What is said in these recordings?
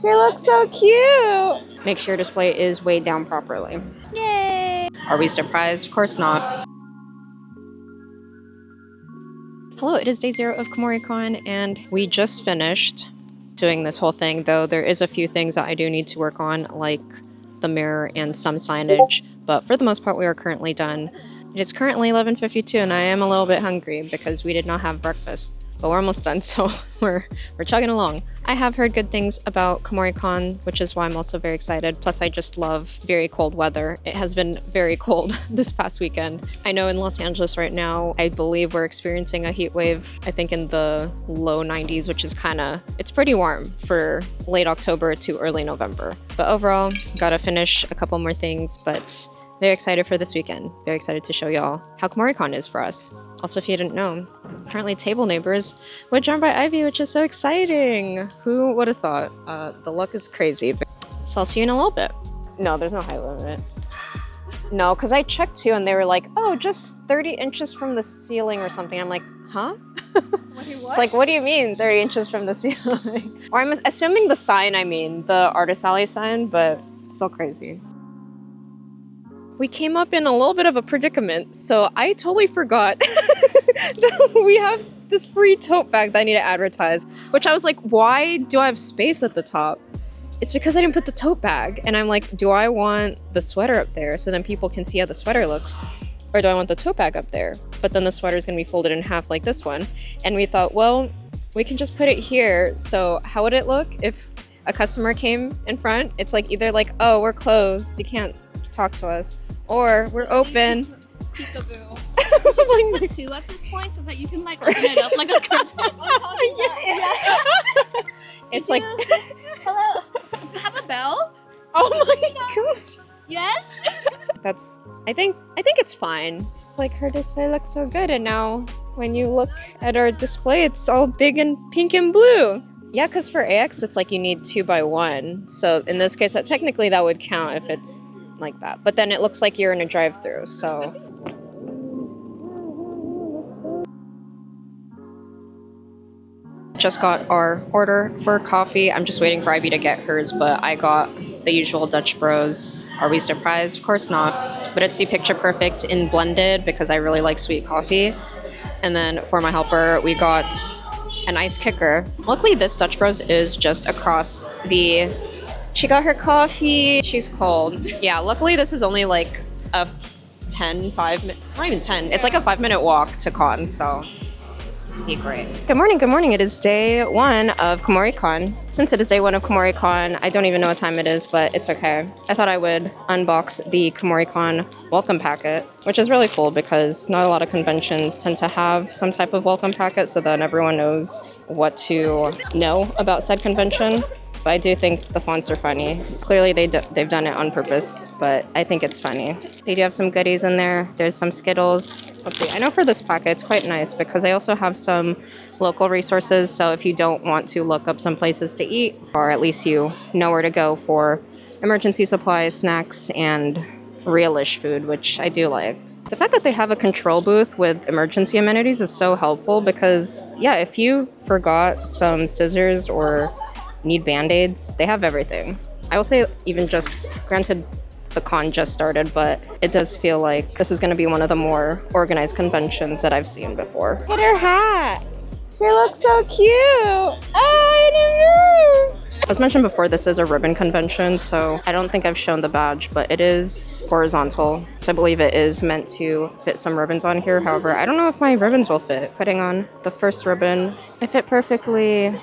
She looks so cute! Make sure your display is weighed down properly. Yay! Are we surprised? Of course not. Hello, it is day 0 of Kumoricon, and we just finished doing this whole thing, though there is a few things that I do need to work on, like the mirror and some signage, but for the most part we are currently done. It is currently 11:52 and I am a little bit hungry because we did not have breakfast, but we're almost done, so we're chugging along. I have heard good things about Kumoricon, which is why I'm also very excited. Plus, I just love very cold weather. It has been very cold this past weekend. I know in Los Angeles right now, I believe we're experiencing a heat wave, I think in the low 90s, which is it's pretty warm for late October to early November. But overall, gotta finish a couple more things, but very excited for this weekend. Very excited to show y'all how Kumoricon is for us. Also, if you didn't know, apparently table neighbors were joined by Ivy, which is so exciting. Who would have thought? The luck is crazy. So I'll see you in a little bit. No, there's no height limit. No, because I checked too and they were like, oh, just 30 inches from the ceiling or something. I'm like, huh? What? It's like, what do you mean 30 inches from the ceiling? Or I'm assuming the sign, the Artist Alley sign, but still crazy. We came up in a little bit of a predicament, so I totally forgot that we have this free tote bag that I need to advertise, which I was like, why do I have space at the top? It's because I didn't put the tote bag, and I'm like, do I want the sweater up there so then people can see how the sweater looks? Or do I want the tote bag up there? But then the sweater is going to be folded in half like this one. And we thought, well, we can just put it here. So how would it look if a customer came in front? It's like either like, oh, we're closed, you can't talk to us, or we're open. Peekaboo. You should just put 2 at this point so that you can like open it up like a curtain. It's like, hello. Do you have a bell? oh my gosh. Yes. I think it's fine. It's like her display looks so good, and now when you look at our display, it's all big and pink and blue. Yeah, because for AX, it's like you need 2x1. So in this case, technically that would count if it's like that. But then it looks like you're in a drive-thru, so. Just got our order for coffee. I'm just waiting for Ivy to get hers, but I got the usual Dutch Bros. Are we surprised? Of course not. But it's the Picture Perfect in blended because I really like sweet coffee. And then for my helper, we got an ice kicker. Luckily, this Dutch Bros is just across the... She got her coffee. She's cold. Yeah, luckily this is only like a 5 minute, not even 10. It's like a 5-minute walk to Con, so be great. Good morning. It is day 1 of Kumoricon. Since it is day 1 of Kumoricon, I don't even know what time it is, but it's okay. I thought I would unbox the Kumoricon welcome packet, which is really cool because not a lot of conventions tend to have some type of welcome packet so that everyone knows what to know about said convention. But I do think the fonts are funny. Clearly they've done it on purpose, but I think it's funny. They do have some goodies in there. There's some Skittles. Let's see, I know for this packet it's quite nice because I also have some local resources. So if you don't want to look up some places to eat, or at least you know where to go for emergency supplies, snacks, and real-ish food, which I do like. The fact that they have a control booth with emergency amenities is so helpful because, yeah, if you forgot some scissors or need band-aids, they have everything. I will say, even just, granted the con just started, but it does feel like this is going to be one of the more organized conventions that I've seen before. Look at her hat! She looks so cute! Oh, it moves! As mentioned before, this is a ribbon convention, so I don't think I've shown the badge, but it is horizontal. So I believe it is meant to fit some ribbons on here. However, I don't know if my ribbons will fit. Putting on the first ribbon, it fit perfectly.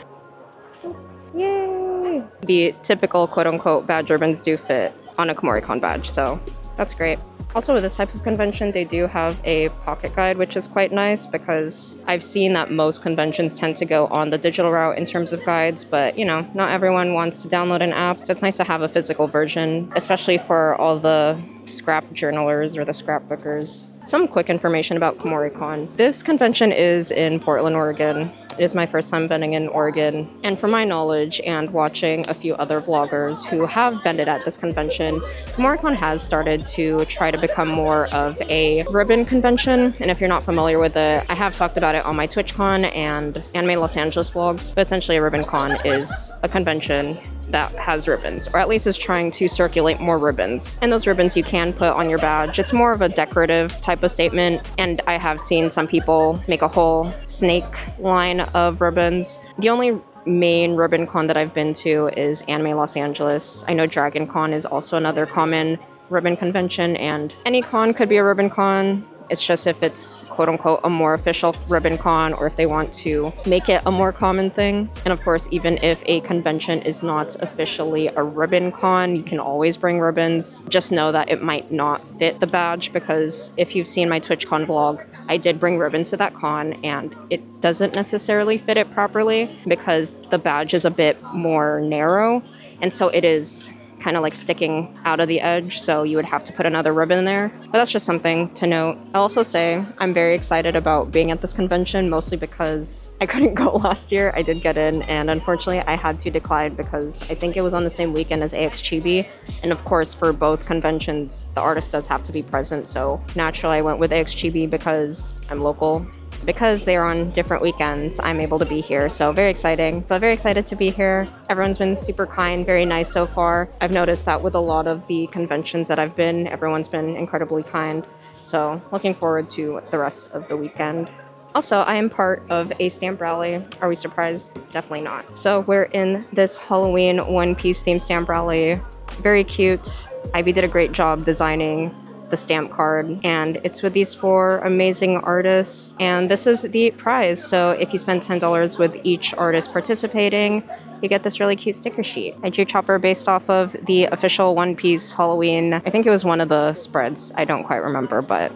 Yay! The typical quote-unquote badge ribbons do fit on a Kumoricon badge, so that's great. Also, with this type of convention, they do have a pocket guide, which is quite nice because I've seen that most conventions tend to go on the digital route in terms of guides, but, you know, not everyone wants to download an app, so it's nice to have a physical version, especially for all the scrap journalers or the scrapbookers. Some quick information about Kumoricon. This convention is in Portland, Oregon. It is my first time vending in Oregon, and from my knowledge and watching a few other vloggers who have vended at this convention, Kumoricon has started to try to become more of a ribbon convention. And if you're not familiar with it, I have talked about it on my TwitchCon and Anime Los Angeles vlogs, but essentially a ribbon con is a convention that has ribbons, or at least is trying to circulate more ribbons. And those ribbons you can put on your badge. It's more of a decorative type of statement, and I have seen some people make a whole snake line of ribbons. The only main ribbon con that I've been to is Anime Los Angeles. I know Dragon Con is also another common ribbon convention, and any con could be a ribbon con. It's just if it's quote unquote a more official ribbon con, or if they want to make it a more common thing. And of course, even if a convention is not officially a ribbon con, you can always bring ribbons. Just know that it might not fit the badge, because if you've seen my TwitchCon vlog, I did bring ribbons to that con, and it doesn't necessarily fit it properly because the badge is a bit more narrow, and so it is kind of like sticking out of the edge, so you would have to put another ribbon there. But that's just something to note. I'll also say I'm very excited about being at this convention, mostly because I couldn't go last year. I did get in, and unfortunately I had to decline because I think it was on the same weekend as AX Chibi, and of course for both conventions the artist does have to be present, so naturally I went with AX Chibi because I'm local. Because they're on different weekends, I'm able to be here. So very exciting, but very excited to be here. Everyone's been super kind, very nice so far. I've noticed that with a lot of the conventions that I've been, everyone's been incredibly kind. So looking forward to the rest of the weekend. Also, I am part of a stamp rally. Are we surprised? Definitely not. So we're in this Halloween One Piece themed stamp rally. Very cute. Ivy did a great job designing the stamp card, and it's with these 4 amazing artists, and this is the prize. So if you spend $10 with each artist participating, you get this really cute sticker sheet. I drew Chopper based off of the official One Piece Halloween. I think it was one of the spreads. I don't quite remember, but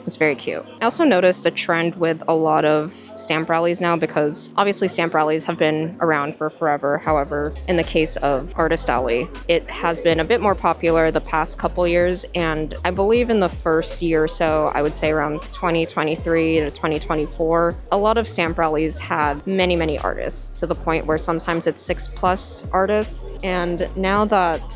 it's very cute. I also noticed a trend with a lot of stamp rallies now, because obviously stamp rallies have been around for forever. However, in the case of Artist Alley, it has been a bit more popular the past couple years, and I believe in the first year or so, I would say around 2023 to 2024, a lot of stamp rallies had many artists, to the point where sometimes it's 6+ artists. And now that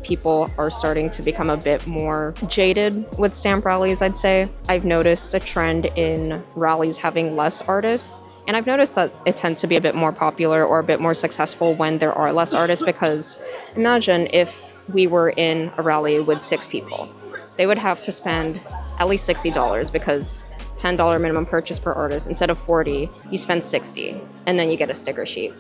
people are starting to become a bit more jaded with stamp rallies, I'd say, I've noticed a trend in rallies having less artists. And I've noticed that it tends to be a bit more popular or a bit more successful when there are less artists, because imagine if we were in a rally with 6 people. They would have to spend at least $60, because $10 minimum purchase per artist. Instead of 40, you spend 60, and then you get a sticker sheet.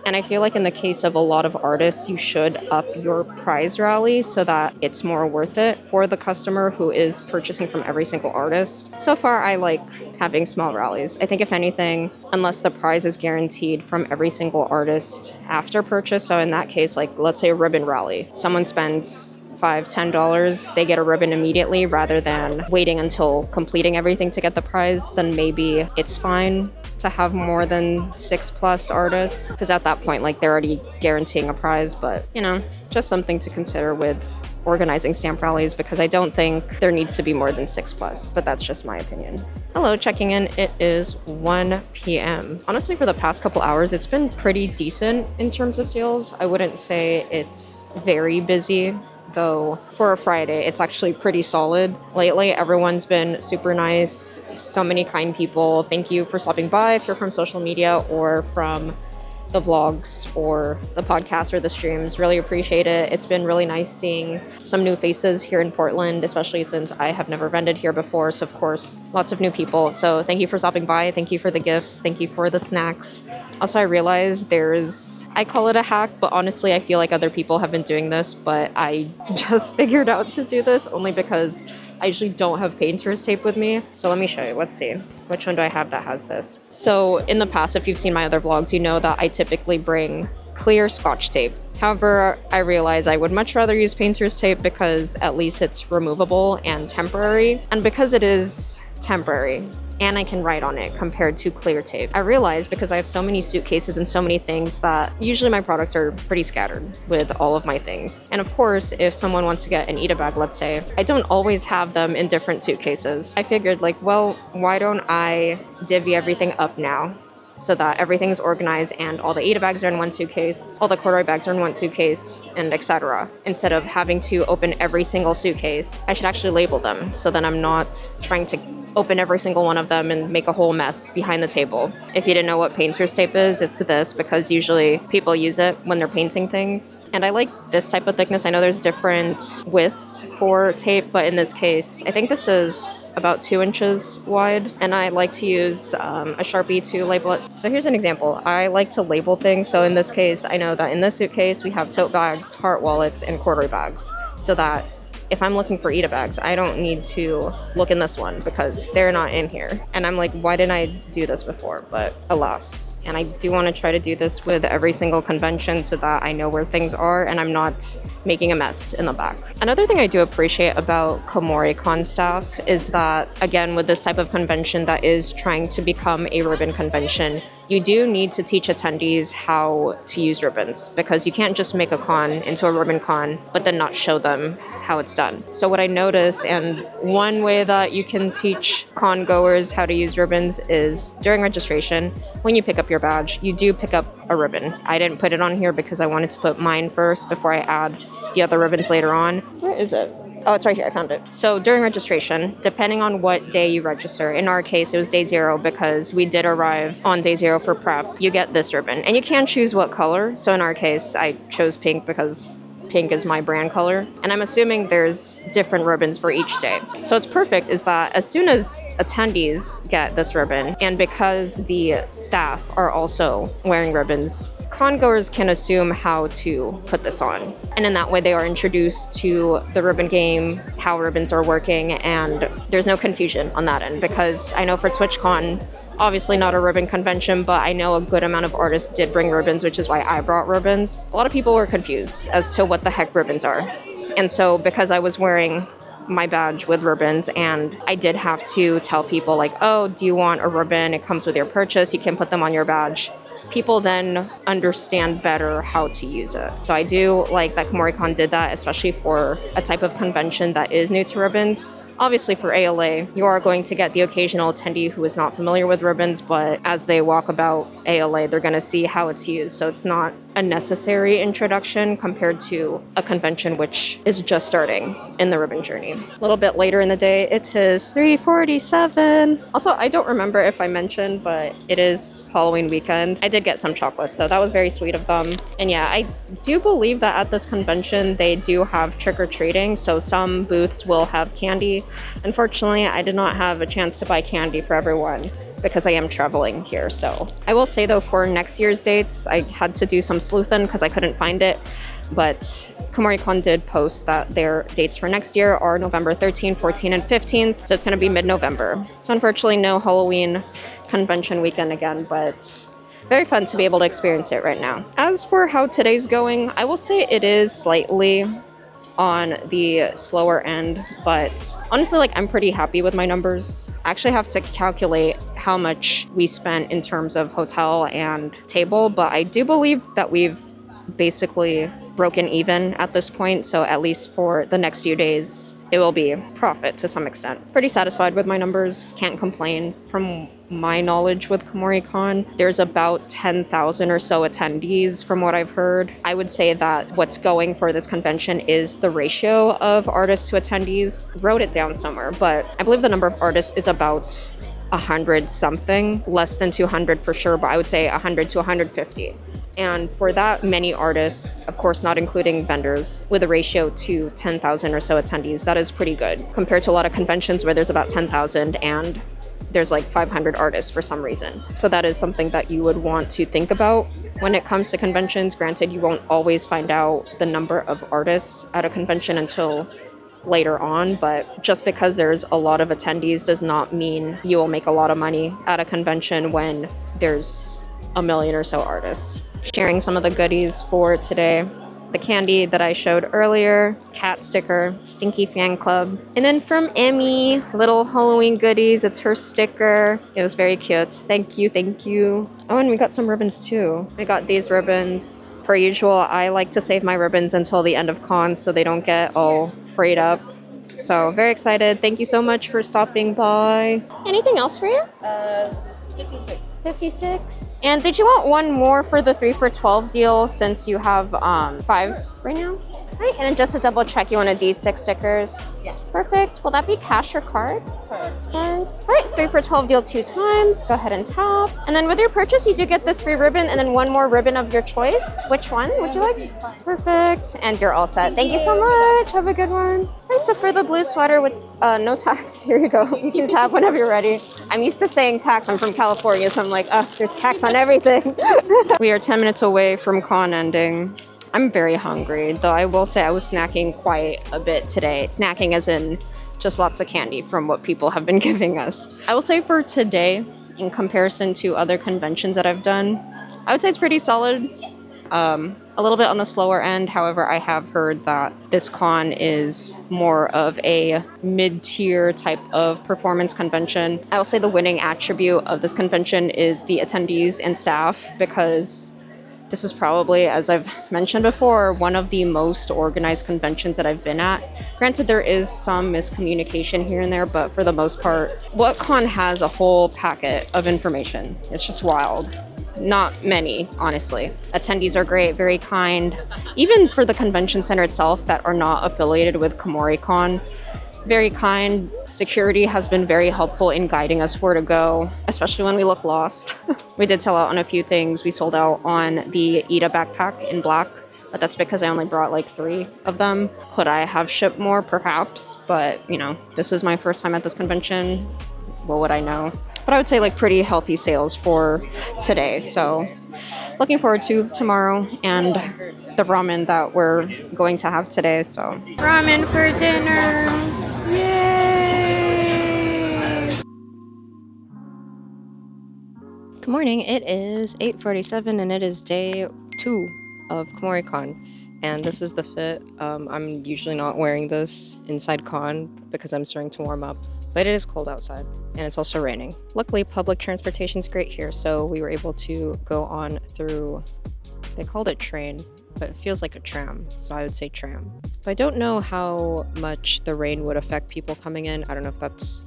And I feel like in the case of a lot of artists, you should up your prize rally so that it's more worth it for the customer who is purchasing from every single artist. So far, I like having small rallies. I think if anything, unless the prize is guaranteed from every single artist after purchase, so in that case, like let's say a ribbon rally, someone spends $5, $10, they get a ribbon immediately rather than waiting until completing everything to get the prize, then maybe it's fine to have more than 6+ artists, because at that point, like, they're already guaranteeing a prize. But, you know, just something to consider with organizing stamp rallies, because I don't think there needs to be more than 6+, but that's just my opinion. Hello, checking in. It is 1 p.m. Honestly, for the past couple hours, it's been pretty decent in terms of sales. I wouldn't say it's very busy, though for a Friday, it's actually pretty solid. Lately, everyone's been super nice. So many kind people. Thank you for stopping by if you're from social media or from the vlogs or the podcast or the streams. Really appreciate it. It's been really nice seeing some new faces here in Portland, especially since I have never vended here before. So of course, lots of new people. So thank you for stopping by. Thank you for the gifts. Thank you for the snacks. Also, I realized I call it a hack, but honestly, I feel like other people have been doing this, but I just figured out to do this only because I usually don't have painter's tape with me. So let me show you. Let's see. Which one do I have that has this? So in the past, if you've seen my other vlogs, you know that I typically bring clear Scotch tape. However, I realize I would much rather use painter's tape because at least it's removable and temporary. And because it is temporary, and I can write on it compared to clear tape. I realized because I have so many suitcases and so many things that usually my products are pretty scattered with all of my things. And of course, if someone wants to get an Ita bag, let's say, I don't always have them in different suitcases. I figured like, well, why don't I divvy everything up now so that everything's organized and all the Ita bags are in one suitcase, all the corduroy bags are in one suitcase, and etc. Instead of having to open every single suitcase, I should actually label them so then I'm not trying to open every single one of them and make a whole mess behind the table. If you didn't know what painter's tape is, it's this, because usually people use it when they're painting things. And I like this type of thickness. I know there's different widths for tape, but in this case, I think this is about 2 inches wide. And I like to use a Sharpie to label it. So here's an example. I like to label things. So in this case, I know that in this suitcase, we have tote bags, heart wallets, and quarter bags. So that if I'm looking for Eda bags, I don't need to look in this one because they're not in here. And I'm like, why didn't I do this before? But alas. And I do want to try to do this with every single convention so that I know where things are and I'm not making a mess in the back. Another thing I do appreciate about Kumoricon staff is that, again, with this type of convention that is trying to become a ribbon convention, you do need to teach attendees how to use ribbons, because you can't just make a con into a ribbon con, but then not show them how it's done. So what I noticed, and one way that you can teach con goers how to use ribbons is during registration, when you pick up your badge, you do pick up a ribbon. I didn't put it on here because I wanted to put mine first before I add the other ribbons later on. Where is it? Oh, it's right here. I found it. So during registration, depending on what day you register, in our case, it was day 0 because we did arrive on day 0 for prep. You get this ribbon and you can choose what color. So in our case, I chose pink because pink is my brand color. And I'm assuming there's different ribbons for each day. So it's perfect is that as soon as attendees get this ribbon, and because the staff are also wearing ribbons, con-goers can assume how to put this on. And in that way, they are introduced to the ribbon game, how ribbons are working, and there's no confusion on that end. Because I know for TwitchCon, obviously not a ribbon convention, but I know a good amount of artists did bring ribbons, which is why I brought ribbons. A lot of people were confused as to what the heck ribbons are. And so because I was wearing my badge with ribbons, and I did have to tell people like, oh, do you want a ribbon? It comes with your purchase. You can put them on your badge. People then understand better how to use it. So I do like that Kumoricon did that, especially for a type of convention that is new to ribbons. Obviously for ALA, you are going to get the occasional attendee who is not familiar with ribbons, but as they walk about ALA, they're going to see how it's used. So it's not a necessary introduction compared to a convention which is just starting in the ribbon journey. A little bit later in the day, it is 3:47. Also, I don't remember if I mentioned, but it is Halloween weekend. I did get some chocolate, so that was very sweet of them. And yeah, I do believe that at this convention, they do have trick-or-treating, so some booths will have candy. Unfortunately, I did not have a chance to buy candy for everyone because I am traveling here. So I will say though, for next year's dates, I had to do some sleuthing because I couldn't find it. But Kumoricon did post that their dates for next year are November 13th, 14th, and 15th. So it's going to be mid-November. So unfortunately, no Halloween convention weekend again, but very fun to be able to experience it right now. As for how today's going, I will say it is slightly on the slower end, but honestly, like, I'm pretty happy with my numbers. I actually have to calculate how much we spent in terms of hotel and table, but I do believe that we've basically broken even at this point, so at least for the next few days, it will be profit to some extent. Pretty satisfied with my numbers, can't complain. From my knowledge with Kumoricon, there's about 10,000 or so attendees from what I've heard. I would say that what's going for this convention is the ratio of artists to attendees. Wrote it down somewhere, but I believe the number of artists is about 100 something, less than 200 for sure, but I would say 100 to 150. And for that many artists, of course not including vendors, with a ratio to 10,000 or so attendees, that is pretty good compared to a lot of conventions where there's about 10,000 and there's like 500 artists for some reason. So that is something that you would want to think about when it comes to conventions. Granted, you won't always find out the number of artists at a convention until later on, but just because there's a lot of attendees does not mean you will make a lot of money at a convention when there's a million or so artists. Sharing some of the goodies for today. The candy that I showed earlier, cat sticker, Stinky Fan Club. And then from Emmy, little Halloween goodies. It's her sticker. It was very cute. Thank you, thank you. Oh, and we got some ribbons too. We got these ribbons. Per usual, I like to save my ribbons until the end of cons so they don't get all frayed up. So very excited. Thank you so much for stopping by. Anything else for you? The 56. 56. And did you want one more for the 3 for $12 deal since you have 5 right now? All right, and then just to double check, you wanted these 6 stickers? Yeah. Perfect. Will that be cash or card? Card. All right, 3 for $12 deal 2 times. Go ahead and tap. And then with your purchase, you do get this free ribbon and then one more ribbon of your choice. Which one would you like? Perfect. And you're all set. Thank you so much. Have a good one. All right, so for the blue sweater with no tax, here you go. You can tap whenever you're ready. I'm used to saying tax. I'm from California, so I'm like, there's tax on everything. We are 10 minutes away from con ending. I'm very hungry, though I will say I was snacking quite a bit today. Snacking as in just lots of candy from what people have been giving us. I will say for today, in comparison to other conventions that I've done, I would say it's pretty solid. A little bit on the slower end. However, I have heard that this con is more of a mid-tier type of performance convention. I will say the winning attribute of this convention is the attendees and staff, because this is probably, as I've mentioned before, one of the most organized conventions that I've been at. Granted, there is some miscommunication here and there, but for the most part, WhatCon has a whole packet of information. It's just wild. Not many, honestly. Attendees are great, very kind. Even for the convention center itself that are not affiliated with Kumoricon, very kind. Security has been very helpful in guiding us where to go, especially when we look lost. We did sell out on a few things. We sold out on the Ida backpack in black, but that's because I only brought like 3 of them. Could I have shipped more? Perhaps, but you know, this is my first time at this convention. What would I know? But I would say like pretty healthy sales for today. So looking forward to tomorrow and the ramen that we're going to have today. So ramen for dinner. Yay! Good morning. It is 8:47 and it is day 2 of Kumoricon. And this is the fit. I'm usually not wearing this inside con because I'm starting to warm up. But it is cold outside and it's also raining. Luckily, public transportation is great here, so we were able to go on through, they called it train, but it feels like a tram, so I would say tram. But I don't know how much the rain would affect people coming in. I don't know if that's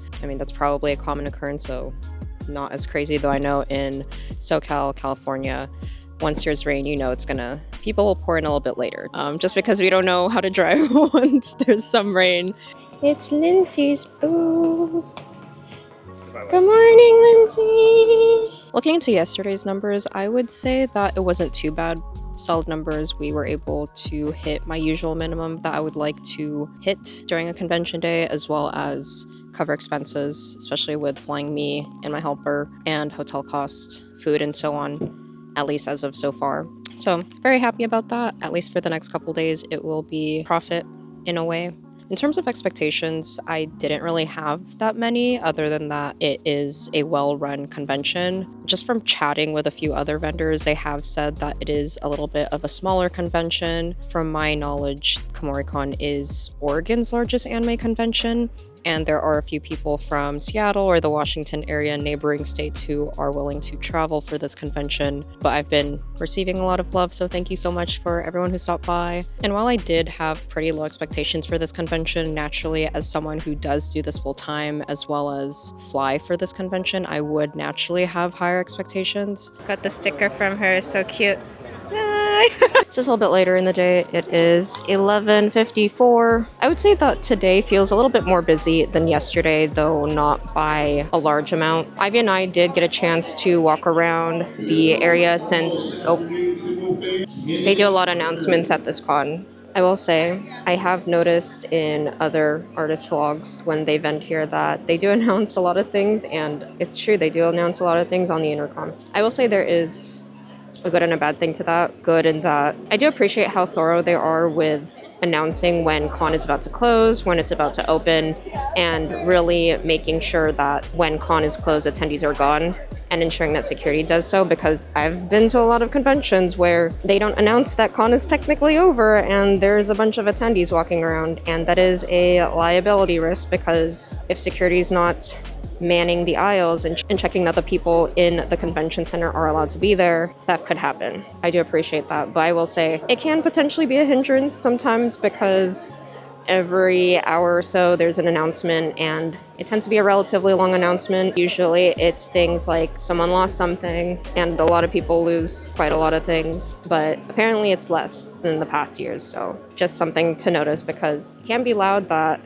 probably a common occurrence, so not as crazy, though I know in SoCal, California, once there's rain, you know people will pour in a little bit later, just because we don't know how to drive once there's some rain. It's Lindsay's booth. Good morning, Lindsay. Looking into yesterday's numbers, I would say that it wasn't too bad. Solid numbers. We were able to hit my usual minimum that I would like to hit during a convention day, as well as cover expenses, especially with flying me and my helper, and hotel cost, food, and so on, at least as of so far. So very happy about that. At least for the next couple days, it will be profit in a way. In terms of expectations, I didn't really have that many, other than that it is a well-run convention. Just from chatting with a few other vendors, they have said that it is a little bit of a smaller convention. From my knowledge, Kumoricon is Oregon's largest anime convention, and there are a few people from Seattle or the Washington area and neighboring states who are willing to travel for this convention. But I've been receiving a lot of love, so thank you so much for everyone who stopped by. And while I did have pretty low expectations for this convention, naturally, as someone who does do this full time as well as fly for this convention, I would naturally have higher expectations. Got the sticker from her, so cute. It's just a little bit later in the day. It is 11:54. I would say that today feels a little bit more busy than yesterday, though not by a large amount. Ivy and I did get a chance to walk around the area since they do a lot of announcements at this con. I will say, I have noticed in other artist vlogs when they vent here that they do announce a lot of things, and it's true, they do announce a lot of things on the intercom. I will say there is a good and a bad thing to that. Good in that I do appreciate how thorough they are with announcing when con is about to close, when it's about to open, and really making sure that when con is closed, attendees are gone, and ensuring that security does so, because I've been to a lot of conventions where they don't announce that con is technically over and there's a bunch of attendees walking around, and that is a liability risk, because if security is not manning the aisles and checking that the people in the convention center are allowed to be there, that could happen. I do appreciate that, but I will say it can potentially be a hindrance sometimes, because every hour or so there's an announcement, and it tends to be a relatively long announcement. Usually it's things like someone lost something, and a lot of people lose quite a lot of things, but apparently it's less than the past years, so just something to notice because it can be loud that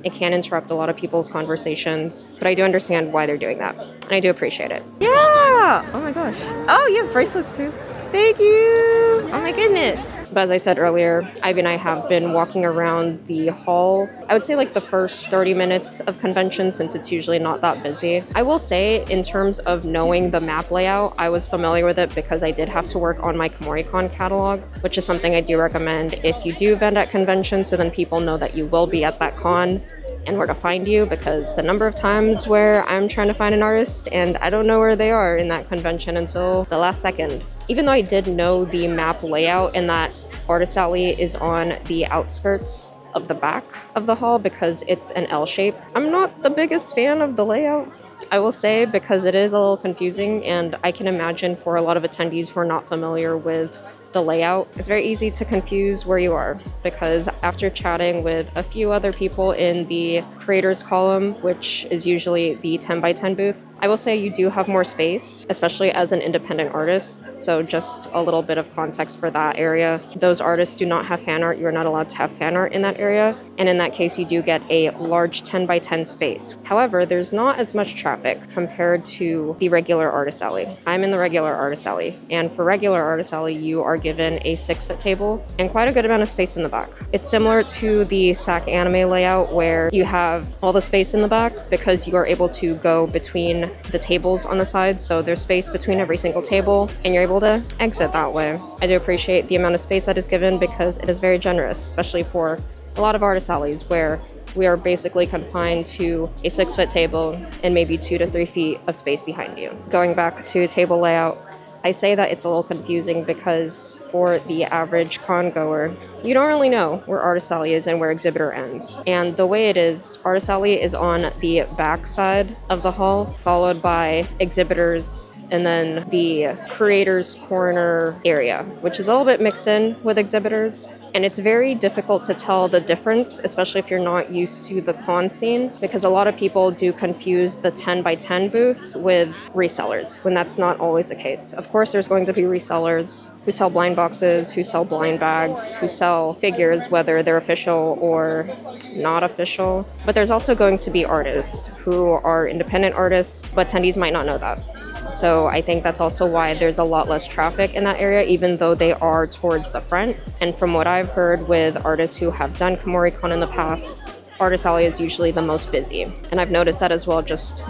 it can interrupt a lot of people's conversations, but I do understand why they're doing that, and I do appreciate it. Yeah! Oh my gosh. Oh, you have bracelets too. Thank you! Oh my goodness. But as I said earlier, Ivy and I have been walking around the hall, I would say like the first 30 minutes of convention since it's usually not that busy. I will say in terms of knowing the map layout, I was familiar with it because I did have to work on my Kumoricon catalog, which is something I do recommend if you do vend at conventions, so then people know that you will be at that con and where to find you, because the number of times where I'm trying to find an artist and I don't know where they are in that convention until the last second. Even though I did know the map layout and that Artist Alley is on the outskirts of the back of the hall because it's an L shape, I'm not the biggest fan of the layout, I will say, because it is a little confusing, and I can imagine for a lot of attendees who are not familiar with the layout, it's very easy to confuse where you are, because after chatting with a few other people in the creators column, which is usually the 10 by 10 booth, I will say you do have more space, especially as an independent artist. So just a little bit of context for that area. Those artists do not have fan art. You're not allowed to have fan art in that area. And in that case, you do get a large 10 by 10 space. However, there's not as much traffic compared to the regular Artist Alley. I'm in the regular Artist Alley. And for regular Artist Alley, you are given a 6-foot table and quite a good amount of space in the back. It's similar to the SAC anime layout where you have all the space in the back because you are able to go between the tables on the side, so there's space between every single table and you're able to exit that way. I do appreciate the amount of space that is given because it is very generous, especially for a lot of artist alleys where we are basically confined to a 6-foot table and maybe 2 to 3 feet of space behind you. Going back to table layout, I say that it's a little confusing because for the average con goer, you don't really know where Artist Alley is and where Exhibitor ends. And the way it is, Artist Alley is on the back side of the hall, followed by Exhibitors, and then the Creators Corner area, which is a little bit mixed in with Exhibitors. And it's very difficult to tell the difference, especially if you're not used to the con scene, because a lot of people do confuse the 10 by 10 booths with resellers, when that's not always the case. Of course, there's going to be resellers who sell blind boxes, who sell blind bags, who sell figures, whether they're official or not official. But there's also going to be artists who are independent artists, but attendees might not know that. So I think that's also why there's a lot less traffic in that area, even though they are towards the front. And from what I've heard with artists who have done Kumoricon in the past, Artist Alley is usually the most busy. And I've noticed that as well, just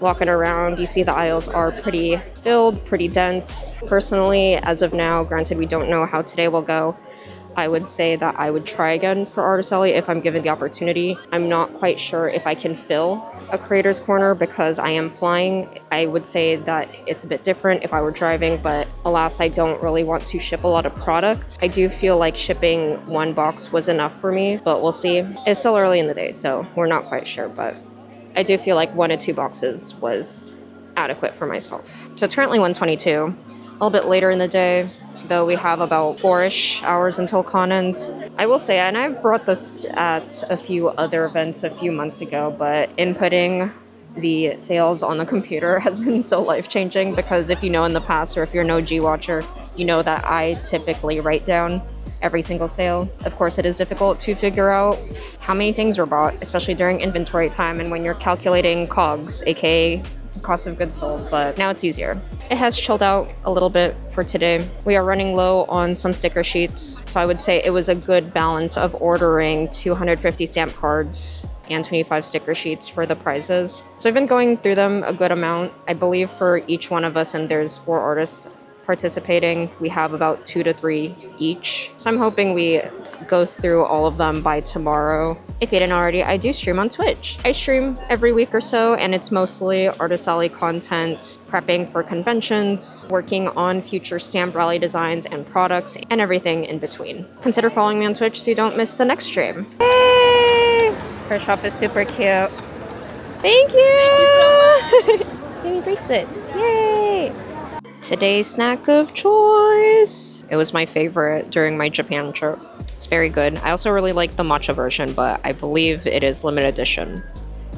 walking around. You see the aisles are pretty filled, pretty dense. Personally, as of now, granted we don't know how today will go, I would say that I would try again for Artist Alley if I'm given the opportunity. I'm not quite sure if I can fill a creator's corner because I am flying. I would say that it's a bit different if I were driving, but alas, I don't really want to ship a lot of product. I do feel like shipping 1 box was enough for me, but we'll see. It's still early in the day, so we're not quite sure, but I do feel like 1 to 2 boxes was adequate for myself. So it's currently 1:22, a little bit later in the day, though we have about 4-ish hours until con ends. I will say, and I've brought this at a few other events a few months ago, but inputting the sales on the computer has been so life-changing because if you know in the past or if you're an OG watcher, you know that I typically write down every single sale. Of course, it is difficult to figure out how many things were bought, especially during inventory time and when you're calculating COGS, aka cost of goods sold, but now it's easier. It has chilled out a little bit for today. We are running low on some sticker sheets, so I would say it was a good balance of ordering 250 stamp cards and 25 sticker sheets for the prizes. So I've been going through them a good amount. I believe for each one of us, and there's 4 artists participating, we have about 2 to 3 each. So I'm hoping we go through all of them by tomorrow. If you didn't already, I do stream on Twitch. I stream every week or so, and it's mostly Artist Alley content, prepping for conventions, working on future stamp rally designs and products, and everything in between. Consider following me on Twitch so you don't miss the next stream. Yay! Her shop is super cute. Thank you! Thank you so much. Yay, bracelets. Yay! Today's snack of choice. It was my favorite during my Japan trip. It's very good. I also really like the matcha version, but I believe it is limited edition.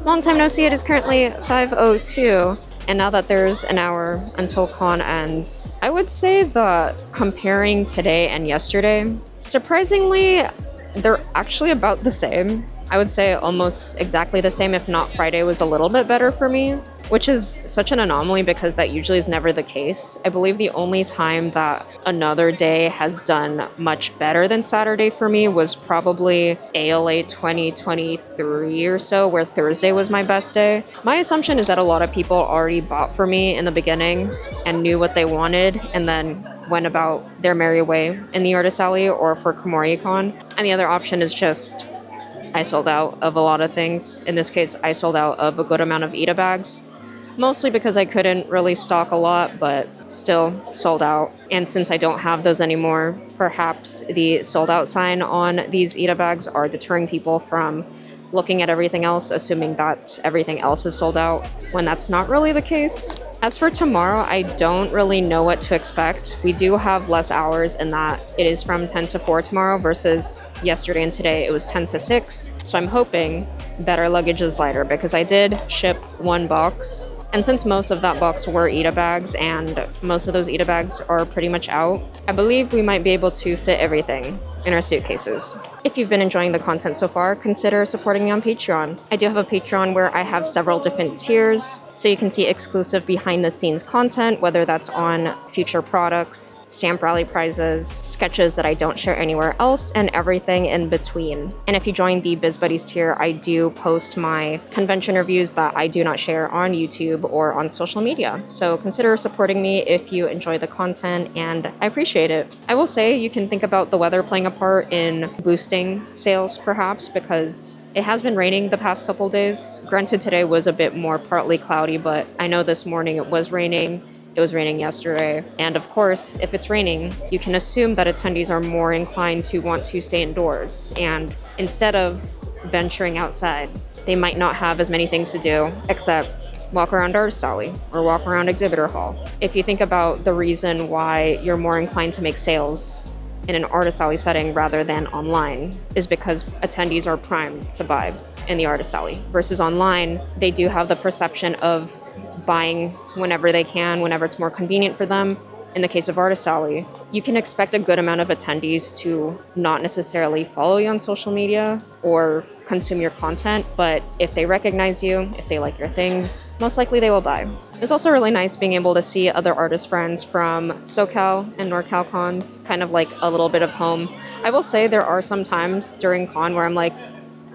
Long time no see. It is currently 5:02. And now that there's an hour until con ends, I would say that comparing today and yesterday, surprisingly, they're actually about the same. I would say almost exactly the same, if not Friday was a little bit better for me, which is such an anomaly because that usually is never the case. I believe the only time that another day has done much better than Saturday for me was probably ALA 2023 or so, where Thursday was my best day. My assumption is that a lot of people already bought for me in the beginning and knew what they wanted and then went about their merry way in the artist alley or for Kumoricon. And the other option is just I sold out of a lot of things. In this case, I sold out of a good amount of Ita bags, mostly because I couldn't really stock a lot, but still sold out. And since I don't have those anymore, perhaps the sold out sign on these Ita bags are deterring people from looking at everything else, assuming that everything else is sold out, when that's not really the case. As for tomorrow, I don't really know what to expect. We do have less hours in that it is from 10 to 4 tomorrow versus yesterday and today it was 10 to 6. So I'm hoping better luggage is lighter because I did ship one box. And since most of that box were Ita bags and most of those Ita bags are pretty much out, I believe we might be able to fit everything in our suitcases. If you've been enjoying the content so far, consider supporting me on Patreon. I do have a Patreon where I have several different tiers, so you can see exclusive behind-the-scenes content, whether that's on future products, stamp rally prizes, sketches that I don't share anywhere else, and everything in between. And if you join the Biz Buddies tier, I do post my convention reviews that I do not share on YouTube or on social media. So consider supporting me if you enjoy the content, and I appreciate it. I will say you can think about the weather playing a part in boosting sales perhaps, because it has been raining the past couple days. Granted, today was a bit more partly cloudy, but I know this morning it was raining. It was raining yesterday. And of course, if it's raining, you can assume that attendees are more inclined to want to stay indoors. And instead of venturing outside, they might not have as many things to do except walk around Artist Alley or walk around Exhibitor Hall. If you think about the reason why you're more inclined to make sales in an Artist Alley setting rather than online, is because attendees are primed to buy in the Artist Alley. Versus online, they do have the perception of buying whenever they can, whenever it's more convenient for them. In the case of Artist Alley, you can expect a good amount of attendees to not necessarily follow you on social media or consume your content, but if they recognize you, if they like your things, most likely they will buy. It's also really nice being able to see other artist friends from SoCal and NorCal cons, kind of like a little bit of home. I will say there are some times during con where I'm like,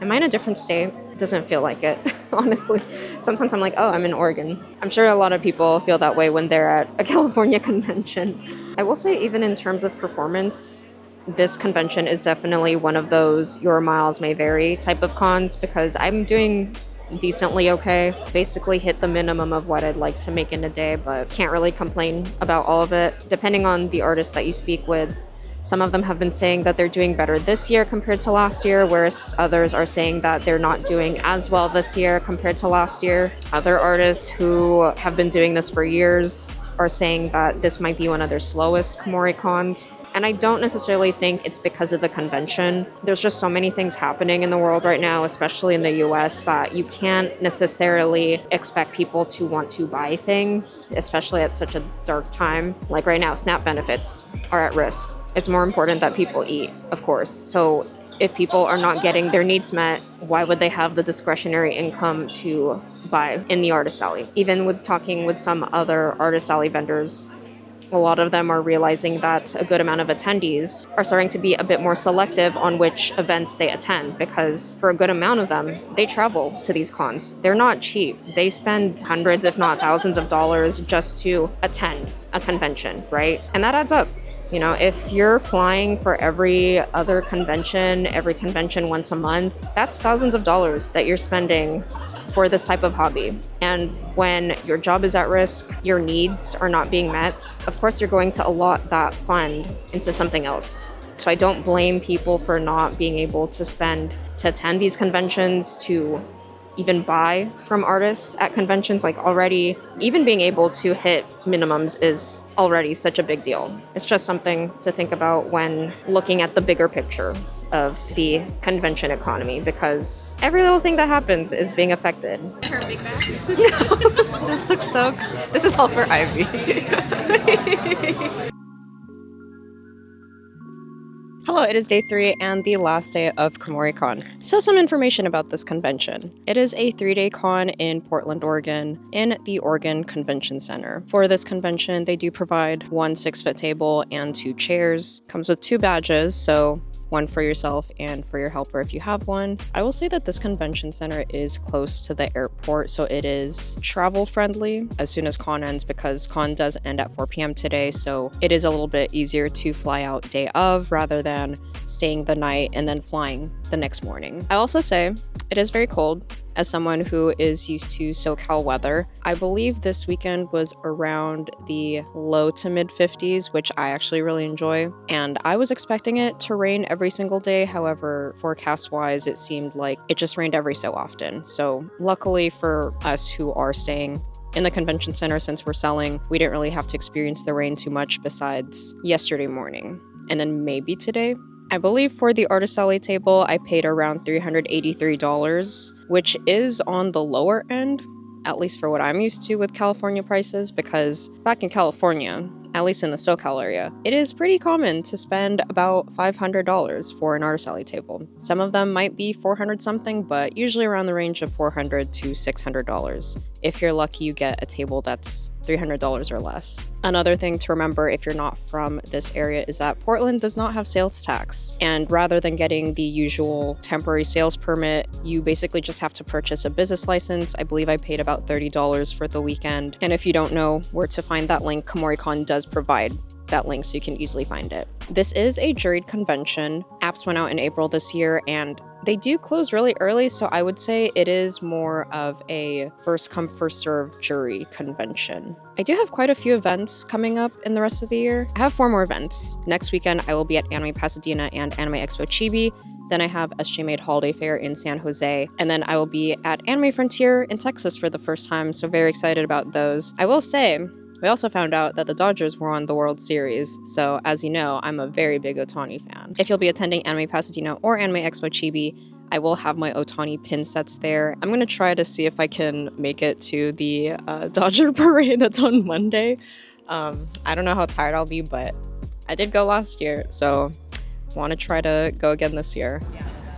am I in a different state? It doesn't feel like it, honestly. Sometimes I'm like, oh, I'm in Oregon. I'm sure a lot of people feel that way when they're at a California convention. I will say, even in terms of performance, this convention is definitely one of those your miles may vary type of cons, because I'm doing decently okay. Basically hit the minimum of what I'd like to make in a day, but can't really complain about all of it. Depending on the artist that you speak with, some of them have been saying that they're doing better this year compared to last year, whereas others are saying that they're not doing as well this year compared to last year. Other artists who have been doing this for years are saying that this might be one of their slowest Kumoricons. And I don't necessarily think it's because of the convention. There's just so many things happening in the world right now, especially in the US, that you can't necessarily expect people to want to buy things, especially at such a dark time. Like right now, SNAP benefits are at risk. It's more important that people eat, of course. So if people are not getting their needs met, why would they have the discretionary income to buy in the Artist Alley? Even with talking with some other Artist Alley vendors, a lot of them are realizing that a good amount of attendees are starting to be a bit more selective on which events they attend, because for a good amount of them, they travel to these cons. They're not cheap. They spend hundreds, if not thousands of dollars just to attend a convention, right? And that adds up. You know, if you're flying for every other convention, every convention once a month, that's thousands of dollars that you're spending for this type of hobby. And when your job is at risk, your needs are not being met, of course you're going to allot that fund into something else. So I don't blame people for not being able to spend to attend these conventions, to even buy from artists at conventions. Like already, even being able to hit minimums is already such a big deal. It's just something to think about when looking at the bigger picture of the convention economy, because every little thing that happens is being affected. Her big bag. This looks so... This is all for Ivy. Hello, it is day 3 and the last day of Kumoricon. So some information about this convention. It is a 3-day con in Portland, Oregon, in the Oregon Convention Center. For this convention, they do provide 1 6-foot table and 2 chairs. Comes with 2 badges, so one for yourself and for your helper if you have one. I will say that this convention center is close to the airport, so it is travel friendly as soon as con ends, because con does end at 4 p.m. today, so it is a little bit easier to fly out day of rather than staying the night and then flying the next morning. I also say it is very cold. As someone who is used to SoCal weather, I believe this weekend was around the low to mid 50s, which I actually really enjoy. And I was expecting it to rain every single day. However, forecast-wise, it seemed like it just rained every so often. So luckily for us who are staying in the convention center, since we're selling, we didn't really have to experience the rain too much besides yesterday morning. And then maybe today. I believe for the artist alley table, I paid around $383, which is on the lower end, at least for what I'm used to with California prices, because back in California, at least in the SoCal area, it is pretty common to spend about $500 for an artist alley table. Some of them might be $400 something, but usually around the range of $400 to $600. If you're lucky, you get a table that's $300 or less. Another thing to remember if you're not from this area is that Portland does not have sales tax. And rather than getting the usual temporary sales permit, you basically just have to purchase a business license. I believe I paid about $30 for the weekend. And if you don't know where to find that link, Kumoricon does provide that link so you can easily find it. This is a juried convention. Apps went out in April this year, and they do close really early, so I would say it is more of a first come, first serve jury convention. I do have quite a few events coming up in the rest of the year. I have 4 more events. Next weekend, I will be at Anime Pasadena and Anime Expo Chibi. Then I have SJ Made Holiday Fair in San Jose. And then I will be at Anime Frontier in Texas for the first time, so very excited about those. I will say, we also found out that the Dodgers were on the World Series, so as you know, I'm a very big Ohtani fan. If you'll be attending Anime Pasadena or Anime Expo Chibi, I will have my Ohtani pin sets there. I'm going to try to see if I can make it to the Dodger parade that's on Monday. I don't know how tired I'll be, but I did go last year, so I want to try to go again this year.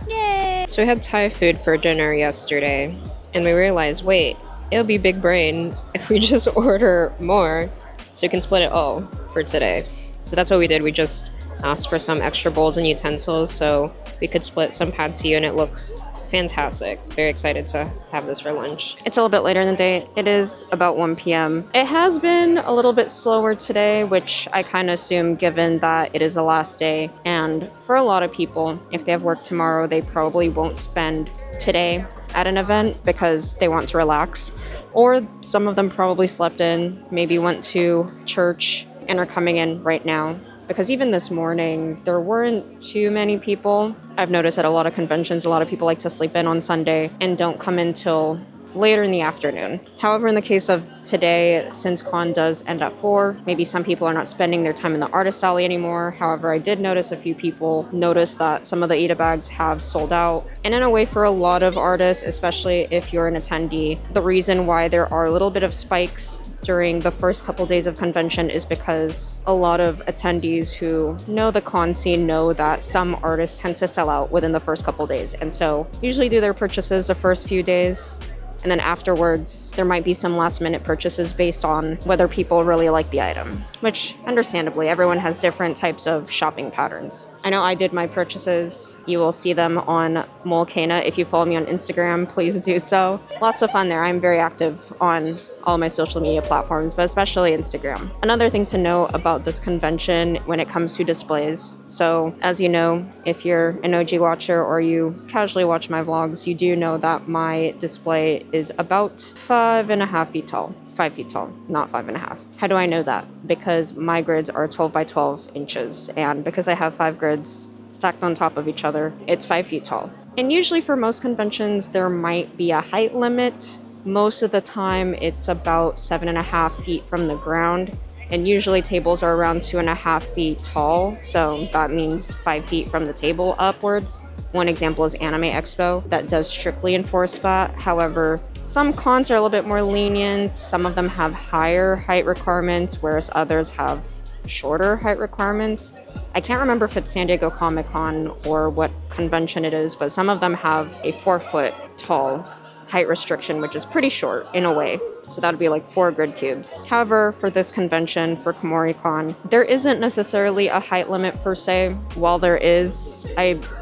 Yay! So we had Thai food for dinner yesterday, and we realized, wait, it'll be big brain if we just order more so we can split it all for today. So that's what we did. We just asked for some extra bowls and utensils so we could split some pad see ew, and it looks fantastic. Very excited to have this for lunch. It's a little bit later in the day. It is about 1 p.m. It has been a little bit slower today, which I kind of assume given that it is the last day. And for a lot of people, if they have work tomorrow, they probably won't spend today at an event because they want to relax. Or some of them probably slept in, maybe went to church and are coming in right now. Because even this morning, there weren't too many people. I've noticed at a lot of conventions, a lot of people like to sleep in on Sunday and don't come in till later in the afternoon. However, in the case of today, since con does end at 4, maybe some people are not spending their time in the artist alley anymore. However, I did notice a few people notice that some of the Ida bags have sold out. And in a way, for a lot of artists, especially if you're an attendee, the reason why there are a little bit of spikes during the first couple days of convention is because a lot of attendees who know the con scene know that some artists tend to sell out within the first couple days, and so usually do their purchases the first few days, and then afterwards there might be some last minute purchases based on whether people really like the item, which understandably everyone has different types of shopping patterns. I know I did my purchases. You will see them on Mualcaina. If you follow me on Instagram, please do so. Lots of fun there. I'm very active on all my social media platforms, but especially Instagram. Another thing to know about this convention when it comes to displays. So as you know, if you're an OG watcher or you casually watch my vlogs, you do know that my display is about 5.5 feet tall. 5 feet tall, not 5.5. How do I know that? Because my grids are 12 by 12 inches. And because I have 5 grids stacked on top of each other, it's 5 feet tall. And usually for most conventions, there might be a height limit. Most of the time, it's about 7.5 feet from the ground. And usually tables are around 2.5 feet tall. So that means 5 feet from the table upwards. One example is Anime Expo that does strictly enforce that. However, some cons are a little bit more lenient. Some of them have higher height requirements, whereas others have shorter height requirements. I can't remember if it's San Diego Comic-Con or what convention it is, but some of them have a 4-foot tall height restriction, which is pretty short in a way. So that would be like 4 grid cubes. However, for this convention, for Kumoricon, there isn't necessarily a height limit per se. While there is,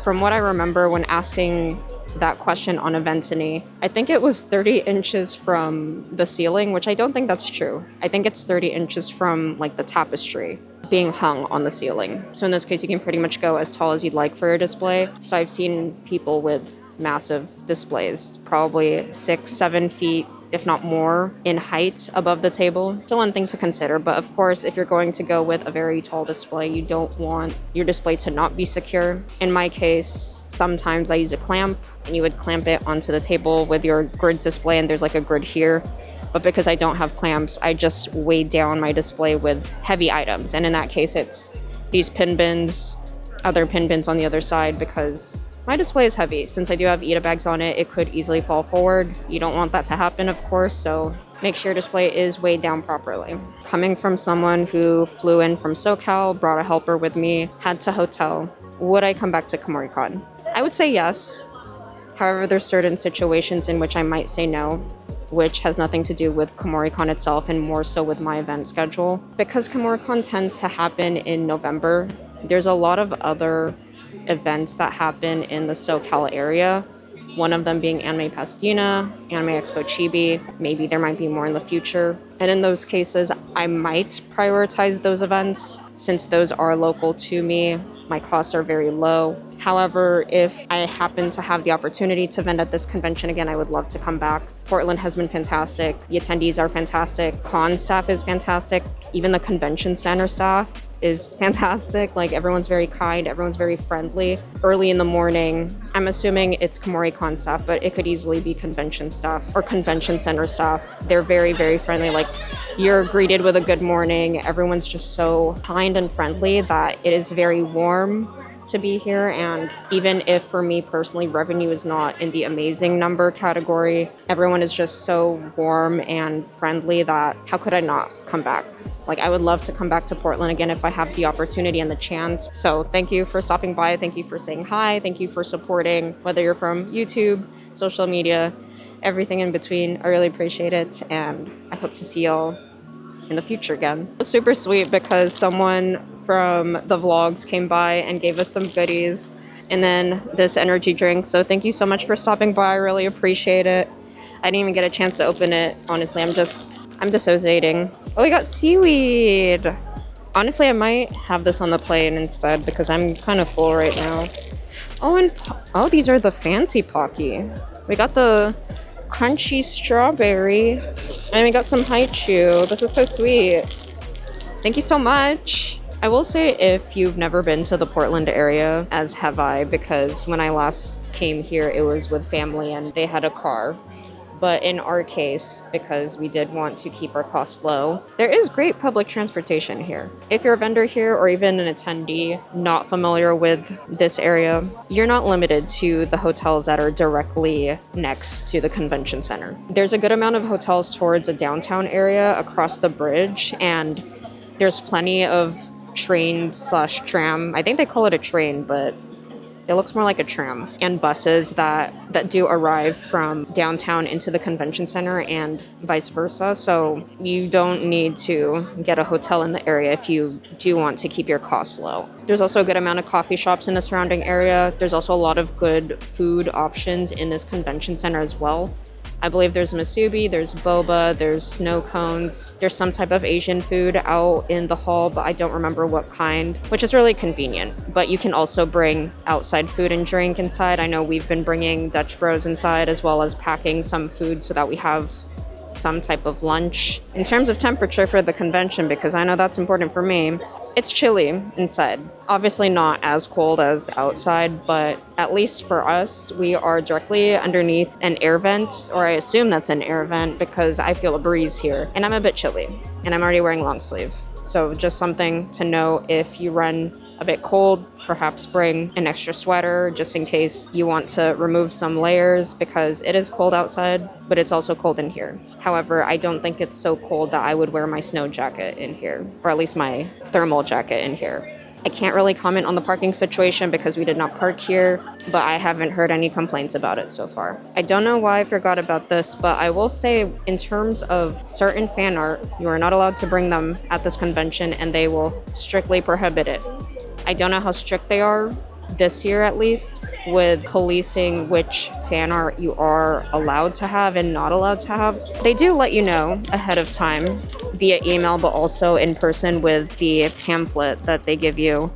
from what I remember when asking that question on Eventini, I think it was 30 inches from the ceiling, which I don't think that's true. I think it's 30 inches from like the tapestry being hung on the ceiling. So in this case, you can pretty much go as tall as you'd like for your display. So I've seen people with massive displays, probably 6-7 feet, if not more, in height above the table. So one thing to consider, but of course, if you're going to go with a very tall display, you don't want your display to not be secure. In my case, sometimes I use a clamp, and you would clamp it onto the table with your grids display, and there's like a grid here. But because I don't have clamps, I just weigh down my display with heavy items. And in that case, it's these pin bins, other pin bins on the other side, because my display is heavy. Since I do have Ita bags on it, it could easily fall forward. You don't want that to happen, of course, so make sure your display is weighed down properly. Coming from someone who flew in from SoCal, brought a helper with me, had to hotel, would I come back to Kumoricon? I would say yes. However, there's certain situations in which I might say no, which has nothing to do with Kumoricon itself and more so with my event schedule. Because Kumoricon tends to happen in November, there's a lot of other events that happen in the SoCal area. One of them being Anime Pasadena, Anime Expo Chibi. Maybe there might be more in the future. And in those cases, I might prioritize those events since those are local to me. My costs are very low. However, if I happen to have the opportunity to vend at this convention again, I would love to come back. Portland has been fantastic. The attendees are fantastic. Con staff is fantastic. Even the convention center staff is fantastic. Like, everyone's very kind, everyone's very friendly. Early in the morning, I'm assuming it's Kumoricon staff, but it could easily be convention staff or convention center staff. They're very, very friendly. Like, you're greeted with a good morning. Everyone's just so kind and friendly that it is very warm to be here. And even if for me personally revenue is not in the amazing number category, everyone is just so warm and friendly that how could I not come back? Like, I would love to come back to Portland again if I have the opportunity and the chance. So thank you for stopping by. Thank you for saying hi. Thank you for supporting, whether you're from YouTube, social media, everything in between. I really appreciate it. And I hope to see y'all in the future again. It was super sweet because someone from the vlogs came by and gave us some goodies and then this energy drink. So thank you so much for stopping by. I really appreciate it. I didn't even get a chance to open it. Honestly, I'm dissociating. Oh, we got seaweed. Honestly, I might have this on the plane instead because I'm kind of full right now. Oh, and these are the fancy Pocky. We got the crunchy strawberry and we got some haichu. This is so sweet. Thank you so much. I will say, if you've never been to the Portland area, as have I, because when I last came here, it was with family and they had a car. But in our case, because we did want to keep our costs low, there is great public transportation here. If you're a vendor here or even an attendee not familiar with this area, you're not limited to the hotels that are directly next to the convention center. There's a good amount of hotels towards a downtown area across the bridge, and there's plenty of train/tram. I think they call it a train, but it looks more like a tram, and buses that do arrive from downtown into the convention center and vice versa. So you don't need to get a hotel in the area if you do want to keep your costs low. There's also a good amount of coffee shops in the surrounding area. There's also a lot of good food options in this convention center as well. I believe there's musubi, there's boba, there's snow cones, there's some type of Asian food out in the hall, but I don't remember what kind, which is really convenient. But you can also bring outside food and drink inside. I know we've been bringing Dutch Bros inside, as well as packing some food so that we have some type of lunch. In terms of temperature for the convention, because I know that's important for me, It's chilly inside. Obviously not as cold as outside, but at least for us, we are directly underneath an air vent, or I assume that's an air vent because I feel a breeze here. And I'm a bit chilly, and I'm already wearing long sleeve. So just something to know if you run a bit cold, perhaps bring an extra sweater just in case you want to remove some layers because it is cold outside, but it's also cold in here. However, I don't think it's so cold that I would wear my snow jacket in here, or at least my thermal jacket in here. I can't really comment on the parking situation because we did not park here, but I haven't heard any complaints about it so far. I don't know why I forgot about this, but I will say in terms of certain fan art, you are not allowed to bring them at this convention and they will strictly prohibit it. I don't know how strict they are this year at least with policing which fan art you are allowed to have and not allowed to have. They do let you know ahead of time via email, but also in person with the pamphlet that they give you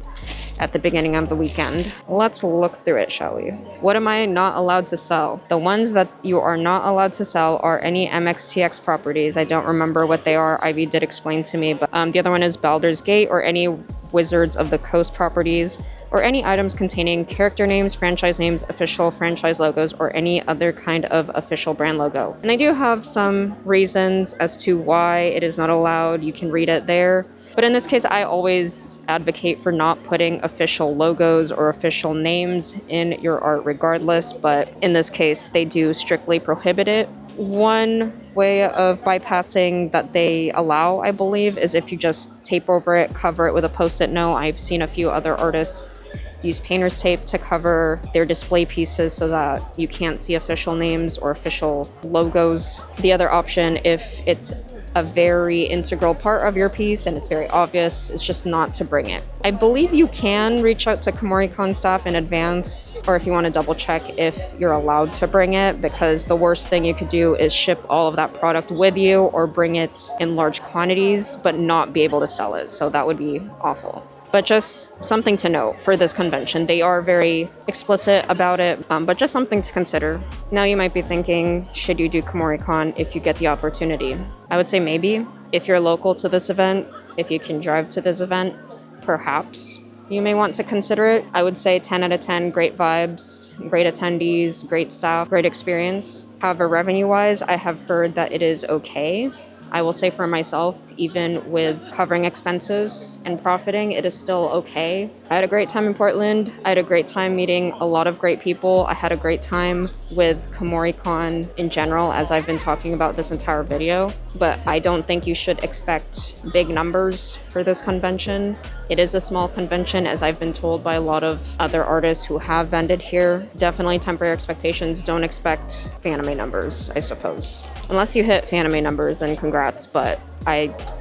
at the beginning of the weekend. Let's look through it, shall we? What am I not allowed to sell? The ones that you are not allowed to sell are any MXTX properties. I don't remember what they are. Ivy did explain to me, but the other one is Baldur's Gate or any Wizards of the Coast properties, or any items containing character names, franchise names, official franchise logos, or any other kind of official brand logo. And I do have some reasons as to why it is not allowed. You can read it there. But in this case, I always advocate for not putting official logos or official names in your art regardless, but in this case, they do strictly prohibit it. One way of bypassing that they allow, I believe, is if you just tape over it, cover it with a post-it note. I've seen a few other artists use painter's tape to cover their display pieces so that you can't see official names or official logos. The other option, if it's a very integral part of your piece and it's very obvious, is just not to bring it. I believe you can reach out to Kumoricon staff in advance, or if you want to double check if you're allowed to bring it, because the worst thing you could do is ship all of that product with you or bring it in large quantities but not be able to sell it. So that would be awful. But just something to note for this convention. They are very explicit about it, but just something to consider. Now you might be thinking, should you do Kumoricon if you get the opportunity? I would say maybe. If you're local to this event, if you can drive to this event, perhaps you may want to consider it. I would say 10 out of 10, great vibes, great attendees, great staff, great experience. However, revenue-wise, I have heard that it is okay. I will say for myself, even with covering expenses and profiting, it is still okay. I had a great time in Portland. I had a great time meeting a lot of great people. I had a great time with Kumoricon in general, as I've been talking about this entire video. But I don't think you should expect big numbers for this convention. It is a small convention, as I've been told by a lot of other artists who have vended here. Definitely temper your expectations. Don't expect Fanime numbers, I suppose. Unless you hit Fanime numbers, then congrats, but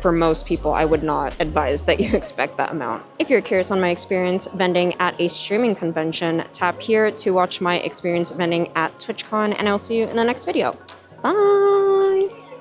for most people, I would not advise that you expect that amount. If you're curious on my experience vending at a streaming convention, tap here to watch my experience vending at TwitchCon, and I'll see you in the next video. Bye!